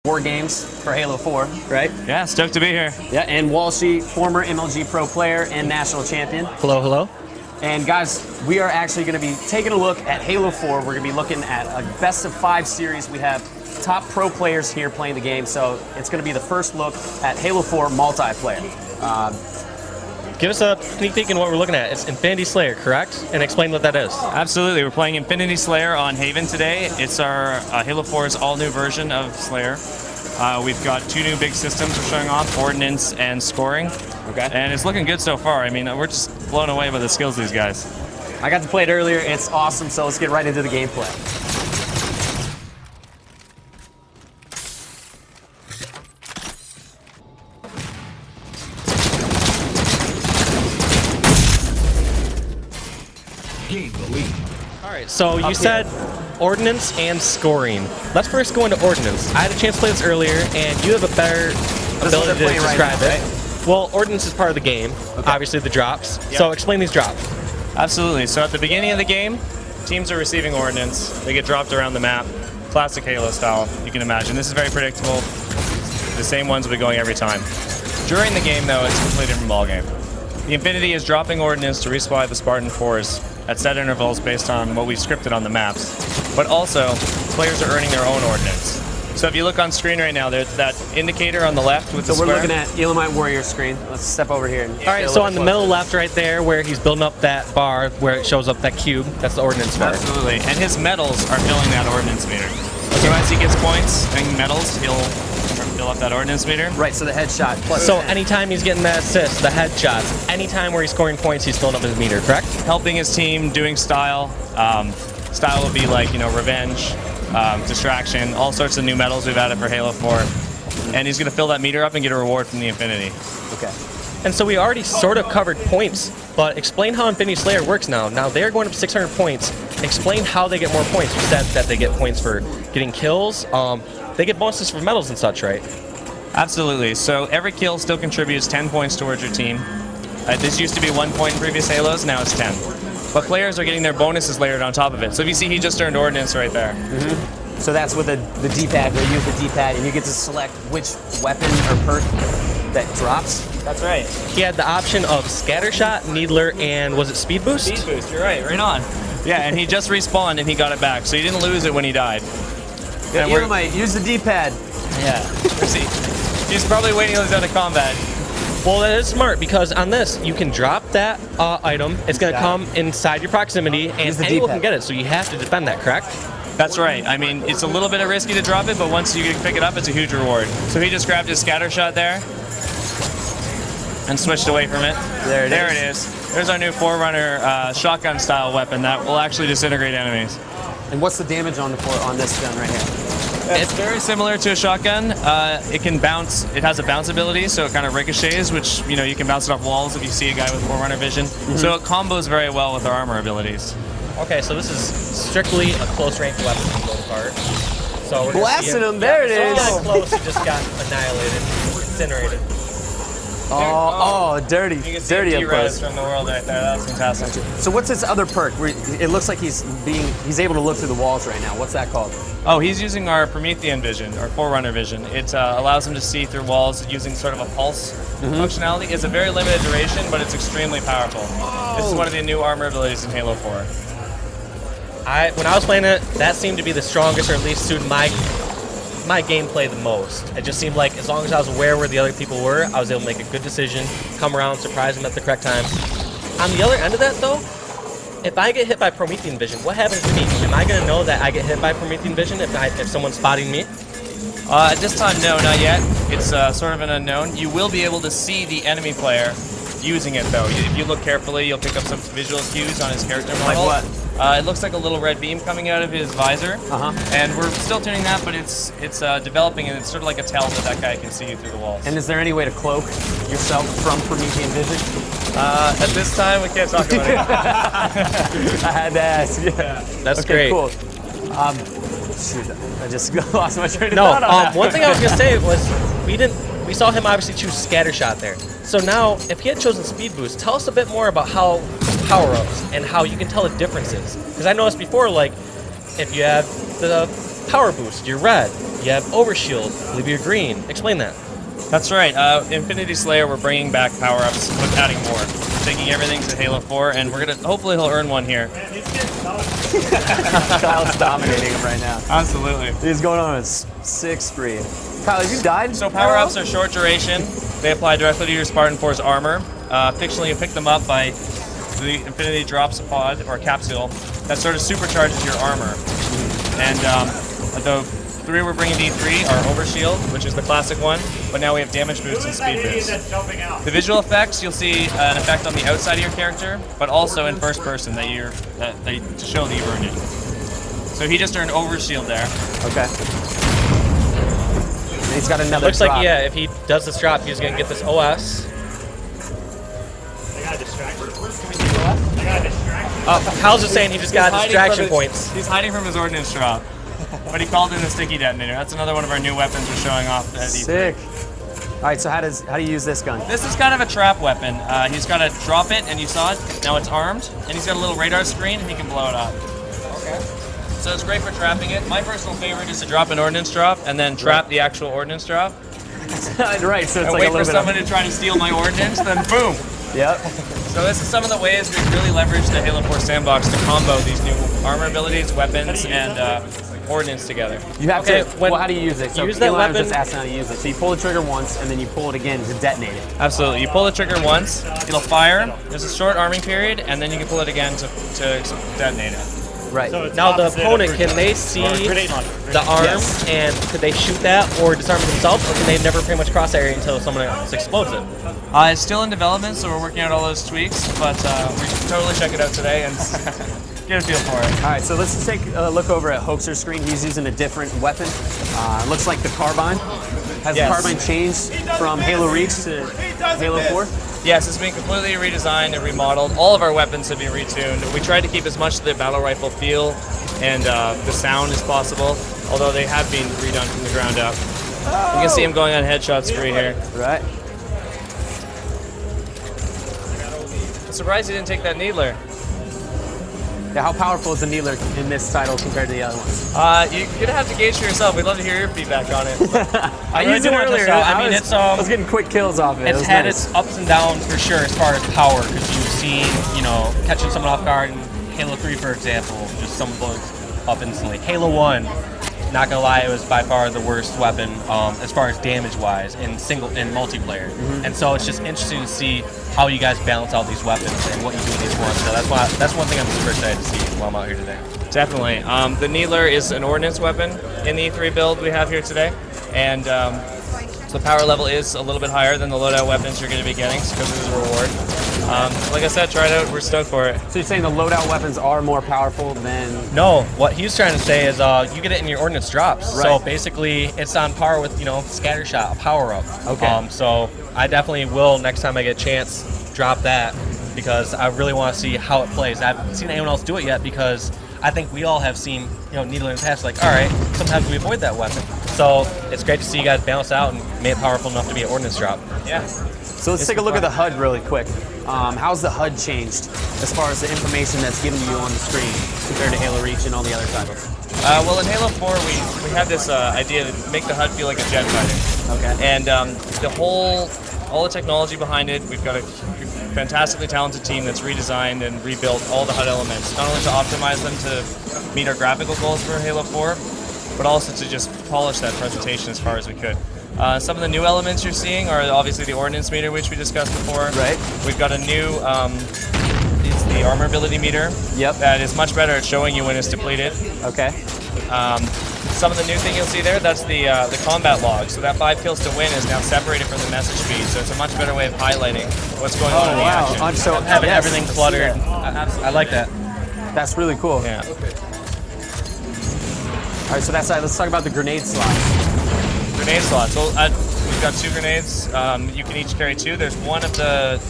War Games for Halo 4, right? Yeah, stoked to be here. Yeah, and Walshy, former MLG Pro player and national champion. Hello, hello. And guys, we are actually going to be taking a look at Halo 4. We're going to be looking at a best of 5 series. We have top pro players here playing the game, so it's going to be the first look at Halo 4 multiplayer. Give us a sneak peek in what we're looking at. It's Infinity Slayer, correct? And explain what that is. Absolutely, we're playing Infinity Slayer on Haven today. It's our Halo 4's all-new version of Slayer. We've got 2 new big systems we're showing off, Ordnance and Scoring. Okay. And it's looking good so far. I mean, we're just blown away by the skills of these guys. I got to play it earlier. It's awesome, so let's get right into the gameplay. All right, so you said Ordnance and Scoring. Let's first go into Ordnance. I had a chance to play this earlier, and you have a better ability to describe it. Well, Ordnance is part of the game, obviously the drops. Yep. So explain these drops. Absolutely. So at the beginning of the game, teams are receiving Ordnance. They get dropped around the map, classic Halo style, you can imagine. This is very predictable. The same ones will be going every time. During the game, though, it's a completely different ballgame. The Infinity is dropping Ordnance to resupply the Spartan 4s at set intervals based on what we've scripted on the maps. But also, players are earning their own Ordnance. So if you look on screen right now, there's that indicator on the left with the So we're square. looking at Elamite Warrior screen. Let's step over here. And All right, so on the middle left right there, where he's building up that bar, where it shows up that cube, that's the Ordnance bar. Absolutely. And his medals are filling that Ordnance meter. So as he gets points and medals, he'll fill up that Ordnance meter. Right, so the headshot. Plus So anytime he's getting that assist, the headshots, anytime where he's scoring points, he's filling up his meter, correct? Helping his team, doing style. Style would be like, revenge, distraction, all sorts of new medals we've added for Halo 4. And he's going to fill that meter up and get a reward from the Infinity. Okay. And so we already sort of covered points, but explain how Infinity Slayer works now. Now they're going up 600 points. Explain how they get more points. You said that they get points for getting kills. They get bonuses for medals and such, right? Absolutely. So every kill still contributes 10 points towards your team. This used to be 1 point in previous Halos, now it's 10. But players are getting their bonuses layered on top of it. So if you see, he just earned Ordnance right there. Mm-hmm. So that's with the D-pad, where you use the D-pad and you get to select which weapon or perk that drops. That's right. He had the option of Scattershot, Needler, and was it Speed Boost? Speed Boost, you're right on. Yeah, and he just respawned and he got it back, so he didn't lose it when he died. Yeah, Elamite, use the D-pad. Yeah. He's probably waiting till he's out of combat. Well, that is smart, because on this, you can drop that item. It's going to come inside your proximity, and anyone can get it, so you have to defend that, correct? That's right. I mean, it's a little bit risky to drop it, but once you pick it up, it's a huge reward. So he just grabbed his scatter shot there and switched away from it. There it is. There's our new Forerunner shotgun-style weapon that will actually disintegrate enemies. And what's the damage on this gun right here? It's very similar to a shotgun. It can bounce. It has a bounce ability, so it kind of ricochets, which you can bounce it off walls if you see a guy with Forerunner vision. Mm-hmm. So it combos very well with our armor abilities. Okay, so this is strictly a close-range weapon for the most part. So we're blasting him. There it is. So close, he just got annihilated, incinerated. Oh, dirty. You can see Dirty the up close. from the world right there. That's fantastic. So what's his other perk? It looks like he's able to look through the walls right now. What's that called? Oh, he's using our Promethean vision, or Forerunner vision. It allows him to see through walls using sort of a pulse functionality. It's a very limited duration, but it's extremely powerful. This is one of the new armor abilities in Halo 4. When I was playing it, that seemed to be the strongest, or at least suited my gameplay the most. It just seemed like as long as I was aware where the other people were, I was able to make a good decision, come around, surprise them at the correct time. On the other end of that, though, if I get hit by Promethean vision, what happens to me? Am I going to know that I get hit by Promethean vision if someone's spotting me? At this time, no, not yet. It's sort of an unknown. You will be able to see the enemy player using it, though. If you look carefully, you'll pick up some visual cues on his character model. Like what? It looks like a little red beam coming out of his visor, and we're still tuning that, but it's developing, and it's sort of like a tell that guy can see you through the walls. And is there any way to cloak yourself from Promethean vision? At this time, we can't talk about it. I had to ask. Yeah, That's okay, great. Cool. Shoot, I just lost my train of No, thought on that. one thing I was going to say was we saw him obviously choose Scattershot there. So now, if he had chosen Speed Boost, tell us a bit more about how power-ups and how you can tell the differences. Because I noticed before, like, if you have the Power Boost, you're red. You have Overshield, I believe you're green. Explain that. That's right. Infinity Slayer, we're bringing back power-ups, but adding more. Taking everything to Halo 4, and we're gonna hopefully he'll earn one here. Kyle's dominating him right now. Absolutely. He's going on a 6 spree. Kyle, have you died? So power-ups are short duration. They apply directly to your Spartan 4's armor. Fictionally, you pick them up by the Infinity drops a pod or a capsule that sort of supercharges your armor. And the 3 we're bringing D3 are Overshield, which is the classic one, but now we have damage boost and speed boost. The visual effects, you'll see an effect on the outside of your character, but also in first person to show that you've earned it. So he just earned Overshield there. Okay. And he's got another Looks drop. like, yeah, if he does this drop, he's going to get this OS. Kyle's just saying he just got distraction points. He's hiding from his ordnance drop. But he called in the sticky detonator. That's another one of our new weapons we're showing off at E3. Sick. All right, so how do you use this gun? This is kind of a trap weapon. He's got to drop it, and you saw it. Now it's armed, and he's got a little radar screen, and he can blow it up. Okay. So it's great for trapping it. My personal favorite is to drop an ordnance drop, and then trap the actual ordnance drop. Right, so it's And like wait a for little someone bit to try to steal my ordnance, then boom. Yep. So this is some of the ways we really leverage the Halo 4 sandbox to combo these new armor abilities, weapons, and ordnance together. You have Okay, to. when Well, how do you use it? So use that Eli was weapon- just asking how to use it. So you pull the trigger once, and then you pull it again to detonate it. Absolutely. You pull the trigger once, it'll fire. There's a short arming period, and then you can pull it again to detonate it. Right. Now the opponent, can they see the arm Yes. and could they shoot that or disarm it themselves, or can they never pretty much cross that area until someone else explodes it? It's still in development, so we're working out all those tweaks, but we should totally check it out today and get a feel for it. All right, so let's take a look over at Hoaxer's screen. He's using a different weapon. Looks like the carbine. Has Yes. the carbine changed from Halo Reach to Halo 4? Yes, it's been completely redesigned and remodeled. All of our weapons have been retuned. We tried to keep as much of the battle rifle feel and the sound as possible, although they have been redone from the ground up. You can see him going on headshot spree here. Right. I'm surprised he didn't take that Needler. Yeah, how powerful is the Needler in this title compared to the other ones? You're going to have to gauge for yourself. We'd love to hear your feedback on it. I really used it do want to earlier. test out. I mean, I was getting quick kills off it. It It's was had nice. its ups and downs for sure as far as power, because you've seen, catching someone off guard in Halo 3, for example, just someone blows up instantly. Halo 1, not gonna lie, it was by far the worst weapon as far as damage-wise in multiplayer. And so it's just interesting to see how you guys balance out these weapons and what you do with each one. So that's one thing I'm super excited to see while I'm out here today. Definitely. The Needler is an ordnance weapon in the E3 build we have here today, and so the power level is a little bit higher than the loadout weapons you're going to be getting because of the reward. Like I said, try it out. We're stoked for it. So you're saying the loadout weapons are more powerful than... No, what he's trying to say is you get it in your ordnance drops. Right. So basically, it's on par with, scatter shot, a power-up. Okay. So I definitely will, next time I get a chance, drop that because I really want to see how it plays. I haven't seen anyone else do it yet because I think we all have seen, Needler in the past, like, all right, sometimes we avoid that weapon. So it's great to see you guys balance out and make it powerful enough to be an ordnance drop. Yeah. So let's take a look at the HUD really quick. How's the HUD changed as far as the information that's given to you on the screen compared to Halo Reach and all the other titles? Well, in Halo 4, we had this idea to make the HUD feel like a jet fighter. Okay. And all the technology behind it, we've got a fantastically talented team that's redesigned and rebuilt all the HUD elements, not only to optimize them to meet our graphical goals for Halo 4, but also to just polish that presentation as far as we could. Some of the new elements you're seeing are obviously the ordnance meter, which we discussed before. Right. We've got a new, it's the armor ability meter. Yep. That is much better at showing you when it's depleted. Okay. Some of the new thing you'll see there, that's the combat log. So that 5 kills to win is now separated from the message feed. So it's a much better way of highlighting what's going on in the action. So Having yes, everything I see cluttered. that. I like that. That's really cool. Yeah. All right, so that's it. Let's talk about the grenade slots. Grenade slots. Well, we've got 2 grenades. You can each carry 2. There's one of the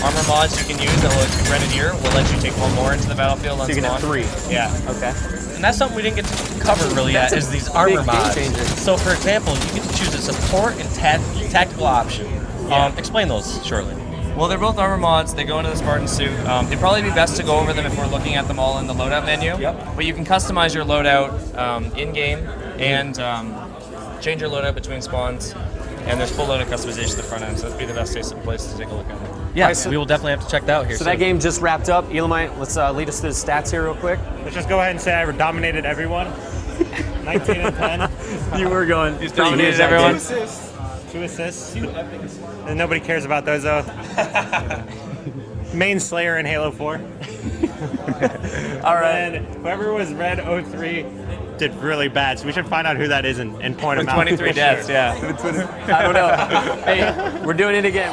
armor mods you can use that will Grenadier will let you take one more into the battlefield on So you can have spawn. 3. Yeah. Okay. And that's something we didn't get to cover really yet, That's a is these armor big game mods. changer. So for example, you get to choose a support and tactical option. Yeah. Explain those shortly. Well, they're both armor mods. They go into the Spartan suit. It'd probably be best to go over them if we're looking at them all in the loadout menu. Yep. But you can customize your loadout in-game and change your loadout between spawns. And there's full loadout customization at the front end, so that'd be the best place to take a look at it. Yeah, Alright, so- we will definitely have to check that out here. So soon. that game just wrapped up. Elamite, let's lead us through the stats here real quick. Let's just go ahead and say I dominated everyone. 19 and 10. You were going. He's dominated everyone. 2 assists. And nobody cares about those though. Main Slayer in Halo 4. All right. And whoever was Red 03 did really bad, so we should find out who that is and point him With out. 23 deaths, yeah. I don't know. Hey, we're doing it again.